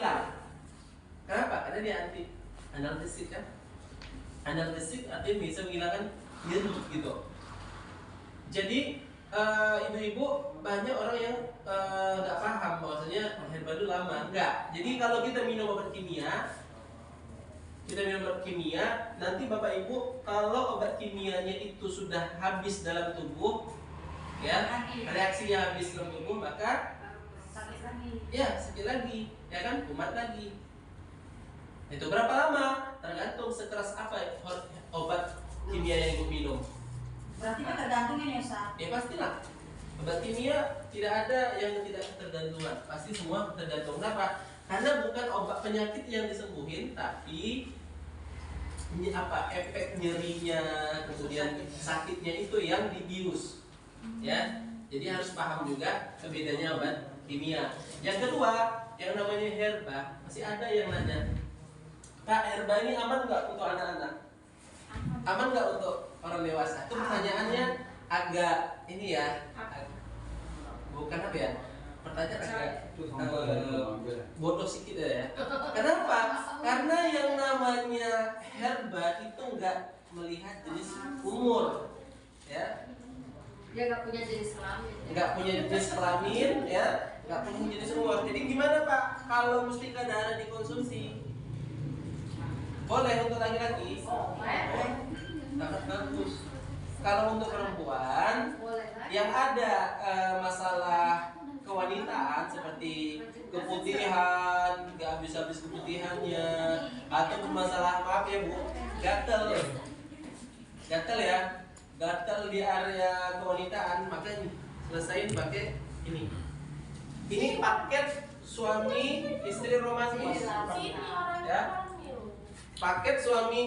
hilang. Kenapa? Karena dia anti analgesik kan. Analgesik artinya bisa menghilangkan nyeri gitu. Jadi ibu-ibu banyak orang yang nggak paham bahwasanya herbal itu lama. Enggak. Jadi kalau kita minum obat kimia, nanti bapak ibu kalau obat kimianya itu sudah habis dalam tubuh, ya reaksinya habis dalam tubuh, maka sakit lagi. Ya sakit lagi, ya kan, kumat lagi. Itu berapa lama? Tergantung sekeras apa obat kimia yang ibu minum. Berarti kan tergantung ini Ustaz. Ya pastilah. Obat kimia tidak ada yang tidak ketergantungan. Pasti semua tergantung. Kenapa? Karena bukan obat penyakit yang disembuhin, tapi efek nyerinya, kemudian sakitnya itu yang dibius. Ya. Jadi harus paham juga bedanya obat kimia. Yang kedua, yang namanya herba, masih ada yang nanya, Pak, herba ini aman nggak untuk anak-anak? Aman nggak untuk orang dewasa? Itu pertanyaannya agak ini ya, bukan apa ya? Pertanyaan agak bodoh sedikit ya. Kenapa? Karena yang namanya herba itu nggak melihat jenis umur, ya. Dia nggak punya jenis kelamin. Nggak punya jenis kelamin, ya, nggak punya jenis umur. Jadi gimana Pak? Kalau mustika darah dikonsumsi, boleh untuk laki-laki? Sangat bagus. Kalau untuk perempuan, yang ada masalah kewanitaan seperti keputihan, nggak habis-habis keputihannya, atau masalah maaf ya Bu, gatel ya, gatel di area kewanitaan, maka selesain pakai ini. Ini paket suami istri romantis, ya, paket suami